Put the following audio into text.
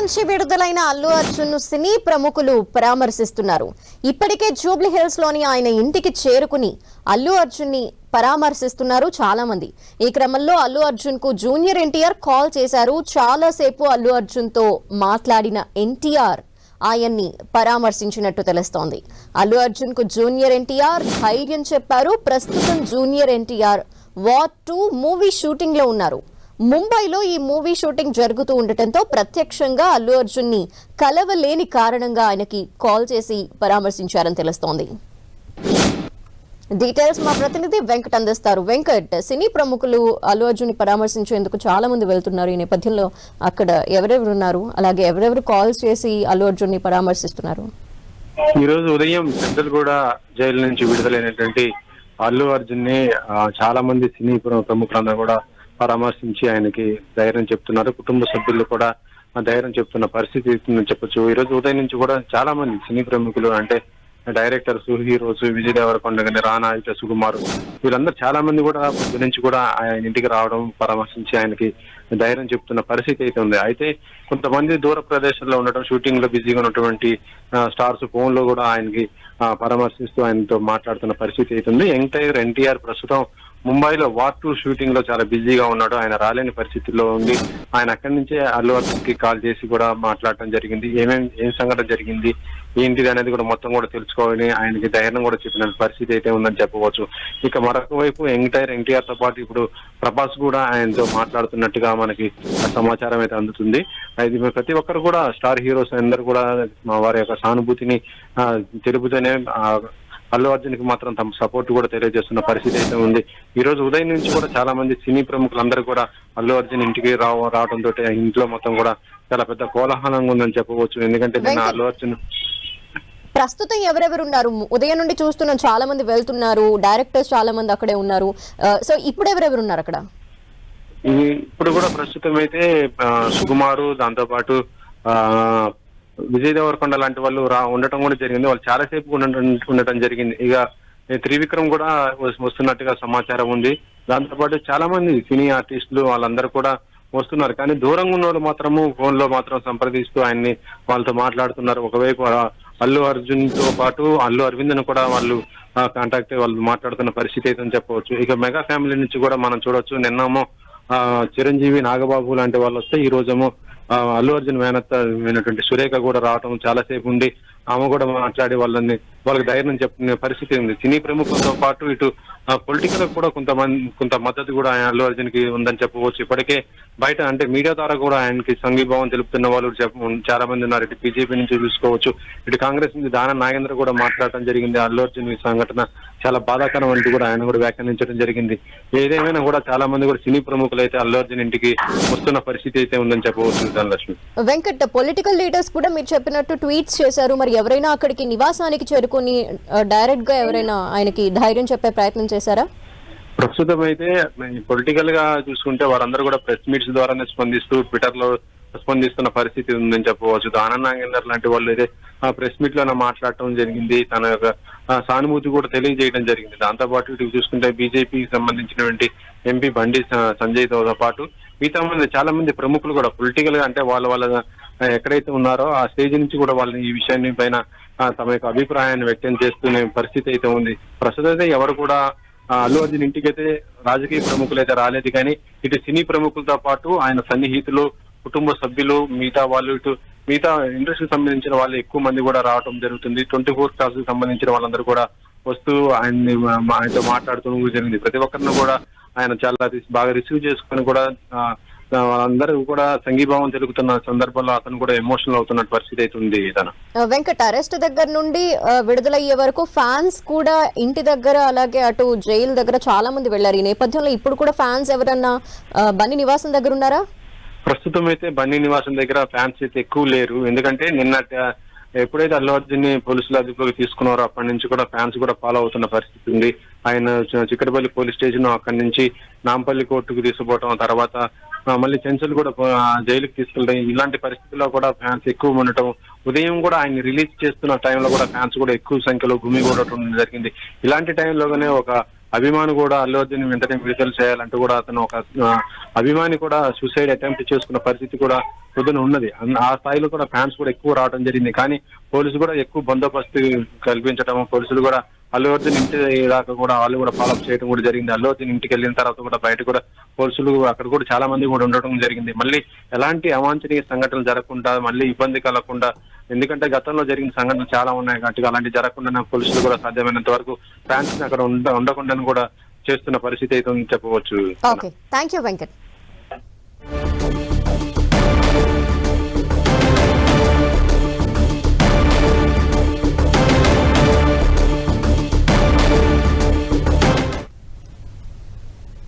నుంచి విడుదలైన అల్లు అర్జున్ ను సినీ ప్రముఖులు పరామర్శిస్తున్నారు. ఇప్పటికే జూబ్లీ హిల్స్ లోని ఆయన ఇంటికి చేరుకుని అల్లు అర్జున్ ని పరామర్శిస్తున్నారు చాలా మంది. ఈ క్రమంలో అల్లు అర్జున్ కు జూనియర్ ఎన్టీఆర్ కాల్ చేశారు. చాలాసేపు అల్లు అర్జున్ తో మాట్లాడిన ఎన్టీఆర్ ఆయన్ని పరామర్శించినట్టు తెలుస్తోంది. అల్లు అర్జున్ కు జూనియర్ ఎన్టీఆర్ ధైర్యం చెప్పారు. ప్రస్తుతం junior NTR war 2 movie shooting లో ఉన్నారు. ముంబైలో ఈ మూవీ షూటింగ్ జరుగుతూ ఉండటంతో ప్రత్యక్షంగా అల్లు అర్జున్ ని కలవలేని కారణంగా ఆయనకి కాల్ చేసి పరామర్శించారని తెలుస్తోంది. డీటెయిల్స్ మా ప్రతినిధి వెంకట్ అందిస్తారు. వెంకట్, సినీ ప్రముఖులు అల్లు అర్జున్ ని పరామర్శించేందుకు చాలా మంది వెళ్తున్నారు. ఈ నేపథ్యంలో అక్కడ ఎవరెవరు ఉన్నారు, అలాగే ఎవరెవరు కాల్స్ చేసి అల్లు అర్జున్ ని పరామర్శిస్తున్నారు? ఈ రోజు ఉదయం పెద్దలగూడ జైలు నుంచి విడుదలైనటువంటి అల్లు అర్జున్ ని చాలా మంది సినీ ప్రముఖులందరూ కూడా పరామర్శించి ఆయనకి ధైర్యం చెప్తున్నారు. కుటుంబ సభ్యులు కూడా ధైర్యం చెప్తున్న పరిస్థితి చెప్పొచ్చు. ఈ రోజు ఉదయం నుంచి కూడా చాలా మంది సినీ ప్రముఖులు అంటే డైరెక్టర్స్, హీరోస్, విజయ్ దేవరకొండ గాని, రానా, ఇట సుకుమార్, వీళ్ళందరూ చాలా మంది కూడా పొద్దు నుంచి కూడా ఆయన ఇంటికి రావడం, పరామర్శించి ఆయనకి ధైర్యం చెప్తున్న పరిస్థితి అయితే ఉంది. అయితే కొంతమంది దూర ప్రదేశాల్లో ఉండటం, షూటింగ్ లో బిజీగా ఉన్నటువంటి స్టార్స్ ఫోన్ లో కూడా ఆయనకి పరామర్శిస్తూ ఆయనతో మాట్లాడుతున్న పరిస్థితి అయితే ఉంది. ఎన్టీఆర్ ప్రస్తుతం ముంబైలో వార్ 2 షూటింగ్ లో చాలా బిజీగా ఉన్నాడు. ఆయన రాలేని పరిస్థితుల్లో ఉంది. ఆయన అక్కడి నుంచే అల్లు అర్జున్ కి కాల్ చేసి కూడా మాట్లాడటం జరిగింది. ఏం సంఘటన జరిగింది, ఏంటిది అనేది కూడా మొత్తం కూడా తెలుసుకోవాలని ఆయనకి ధైర్యం కూడా చెప్పిన పరిస్థితి అయితే ఉందని చెప్పవచ్చు. ఇక మరొక వైపు ఎన్టీఆర్ తో పాటు ఇప్పుడు ప్రభాస్ కూడా ఆయనతో మాట్లాడుతున్నట్టుగా మనకి సమాచారం అయితే అందుతుంది. అది ప్రతి ఒక్కరు కూడా స్టార్ హీరోస్ అందరూ కూడా వారి యొక్క సానుభూతిని తెలుపుతూనే అల్లు అర్జున్ కి మాత్రం తమ సపోర్ట్ కూడా తెలియజేస్తున్న పరిస్థితి అయితే ఉంది. ఈ రోజు ఉదయం నుంచి కూడా చాలా మంది సినీ ప్రముఖులందరూ కూడా అల్లు అర్జున్ ఇంటికి రావడంతో ఇంట్లో మొత్తం కూడా చాలా పెద్ద కోలాహలంగా ఉందని చెప్పవచ్చు. ఎందుకంటే నిన్న అల్లు అర్జున్ ప్రస్తుతం ఎవరెవరు ఉన్నారు? ఉదయం నుండి చూస్తున్నాం చాలా మంది వెళ్తున్నారు, డైరెక్టర్స్ చాలా మంది అక్కడే ఉన్నారు. సో ఇప్పుడు ఎవరెవరు ఉన్నారు అక్కడ? ఇప్పుడు కూడా ప్రస్తుతం అయితే సుకుమారు, దాంతో పాటు విజయ్ దేవరకొండ లాంటి వాళ్ళు ఉండటం కూడా జరిగింది. వాళ్ళు చాలాసేపు ఉండటం జరిగింది. ఇక త్రివిక్రమ్ కూడా వస్తున్నట్టుగా సమాచారం ఉంది. దాంతో పాటు చాలా మంది సినీ ఆర్టిస్టులు వాళ్ళందరూ కూడా వస్తున్నారు. కానీ దూరంగా ఉన్న వాళ్ళు మాత్రము ఫోన్ లో మాత్రం సంప్రదిస్తూ ఆయన్ని వాళ్ళతో మాట్లాడుతున్నారు. ఒకవైపు అల్లు అర్జున్ తో పాటు అల్లు అరవింద్ ను కూడా వాళ్ళు కాంటాక్ట్ వాళ్ళు మాట్లాడుతున్న పరిస్థితి అయితే చెప్పవచ్చు. ఇక మెగా ఫ్యామిలీ నుంచి కూడా మనం చూడొచ్చు. నిన్నేమో చిరంజీవి, నాగబాబు లాంటి వాళ్ళు వస్తే ఈ రోజేమో అల్లు అర్జున్ అయినటువంటి సురేఖ కూడా రావటం, చాలాసేపు ఉండి ఆమె కూడా మాట్లాడి వాళ్ళకి ధైర్యం చెప్తున్న పరిస్థితి ఉంది. సినీ ప్రముఖులతో పాటు ఇటు పొలిటికల్ కూడా కొంత మద్దతు కూడా అల్లు అర్జున్ కి ఉందని చెప్పవచ్చు. ఇప్పటికే బయట అంటే మీడియా ద్వారా కూడా ఆయనకి సంఘీభావం తెలుపుతున్న వాళ్ళు చాలా మంది ఉన్నారు. ఇటు బీజేపీ నుంచి చూసుకోవచ్చు, ఇటు కాంగ్రెస్ నుంచి దానం నాగేంద్ర కూడా మాట్లాడటం జరిగింది. అల్లు అర్జున్ ఈ సంఘటన చాలా బాధాకరం అంటూ కూడా ఆయన కూడా వ్యాఖ్యానించడం జరిగింది. ఏదేమైనా కూడా చాలా మంది కూడా సినీ ప్రముఖులు అయితే అల్లు అర్జున్ ఇంటికి వస్తున్న పరిస్థితి అయితే ఉందని చెప్పవచ్చు. ధనలక్ష్మి, వెంకట్, పొలిటికల్ లీడర్స్ కూడా మీరు చెప్పినట్టు ట్వీట్స్ చేశారు. మరి ఎవరైనా అక్కడికి నివాసానికి చేరుకుని డైరెక్ట్ గా ఎవరైనా ఆయనకి ధైర్యం చెప్పే ప్రయత్నం చేశారా? ప్రస్తుతం అయితే పొలిటికల్ గా చూసుకుంటే వారందరూ కూడా ప్రెస్ మీట్స్ ద్వారానే స్పందిస్తూ ట్విట్టర్ లో స్పందిస్తున్న పరిస్థితి ఉందని చెప్పవచ్చు. దానం నాగేందర్ లాంటి వాళ్ళు అయితే ప్రెస్ మీట్ లోనే మాట్లాడటం జరిగింది. తన యొక్క సానుభూతి కూడా తెలియజేయడం జరిగింది. దాంతో పాటు ఇటు చూసుకుంటే బీజేపీకి సంబంధించినటువంటి ఎంపీ బండి సంజయ్ తో పాటు మిగతా మంది చాలా మంది ప్రముఖులు కూడా పొలిటికల్ గా అంటే వాళ్ళ ఎక్కడైతే ఉన్నారో ఆ స్టేజ్ నుంచి కూడా వాళ్ళు ఈ విషయాన్ని పైన తమ యొక్క అభిప్రాయాన్ని వ్యక్తం చేస్తున్న పరిస్థితి అయితే ఉంది. ప్రస్తుతం అయితే ఎవరు కూడా అల్లు అర్జున్ ఇంటికైతే రాజకీయ ప్రముఖులు అయితే రాలేదు. కానీ ఇటు సినీ ప్రముఖులతో పాటు ఆయన సన్నిహితులు, కుటుంబ సభ్యులు, మిగతా ఇండస్ట్రీకి సంబంధించిన వాళ్ళు ఎక్కువ మంది కూడా రావడం జరుగుతుంది. 24 స్టార్స్ కి సంబంధించిన వాళ్ళందరూ కూడా వస్తూ ఆయనతో మాట్లాడుతూ జరిగింది. ప్రతి ఒక్కరిని కూడా ఆయన చాలా బాగా రిసీవ్ చేసుకుని కూడా అందరూ కూడా సంఘీభావం తెలుపుతున్న సందర్భంలో అతను కూడా ఎమోషనల్ అవుతున్న పరిస్థితి అయితే ఉంది. వెంకట్, అరెస్ట్ దగ్గర నుండి విడుదలయ్యే వరకు ఫ్యాన్స్ కూడా ఇంటి దగ్గర అలాగే అటు జైలు దగ్గర చాలా మంది వెళ్లారు. ఈ నేపథ్యంలో ఇప్పుడు కూడా ఫ్యాన్స్ ఎవరన్నా బన్నీ నివాసం దగ్గర ఉన్నారా? ప్రస్తుతం అయితే బన్నీ నివాసం దగ్గర ఫ్యాన్స్ అయితే ఎక్కువ లేరు. ఎందుకంటే నిన్న ఎప్పుడైతే అల్లు అర్జున్ ని పోలీసులు అదుపులోకి తీసుకున్నారో అప్పటి నుంచి కూడా ఫ్యాన్స్ కూడా ఫాలో అవుతున్న పరిస్థితి ఉంది. ఆయన చిక్కడపల్లి పోలీస్ స్టేషన్, అక్కడి నుంచి నాంపల్లి కోర్టుకు తీసుకుపోవటం, తర్వాత మళ్ళీ చెంచల్ కూడా జైలుకి తీసుకెళ్ళడం, ఇలాంటి పరిస్థితుల్లో కూడా ఫ్యాన్స్ ఎక్కువ ఉండటం, ఉదయం కూడా ఆయన రిలీజ్ చేస్తున్న టైంలో కూడా ఫ్యాన్స్ కూడా ఎక్కువ సంఖ్యలో గుమిగూడటం జరిగింది. ఇలాంటి టైంలోనే ఒక అభిమాని కూడా అల్లు అర్జున్ వెంటనే విడుదల చేయాలంటూ కూడా అతను ఒక అభిమాని కూడా సూసైడ్ అటెంప్ట్ చేసుకున్న పరిస్థితి కూడా పొద్దున ఉన్నది. ఆ స్థాయిలో కూడా ఫ్యాన్స్ కూడా ఎక్కువ రావడం జరిగింది. కానీ పోలీసులు కూడా ఎక్కువ బందోబస్తు కల్పించడం, పోలీసులు కూడా అల్లు అర్జున్ ఇంటి దాకా కూడా వాళ్ళు కూడా ఫాలోఅప్ చేయడం కూడా జరిగింది. అల్లు అర్జున్ ఇంటికి వెళ్ళిన తర్వాత కూడా బయట కూడా పోలీసులు అక్కడ కూడా చాలా మంది కూడా ఉండడం జరిగింది. మళ్ళీ ఎలాంటి అవాంఛనీయ సంఘటనలు జరగకుండా, మళ్ళీ ఇబ్బంది కలగకుండా, ఎందుకంటే గతంలో జరిగిన సంఘటనలు చాలా ఉన్నాయి కాబట్టి అలాంటి జరగకుండా పోలీసులు కూడా సాధ్యమైనంత వరకు ఫ్యాన్స్ అక్కడ ఉండకుండా కూడా చేస్తున్న పరిస్థితి అయితే చెప్పవచ్చు. Okay, thank you Venkat.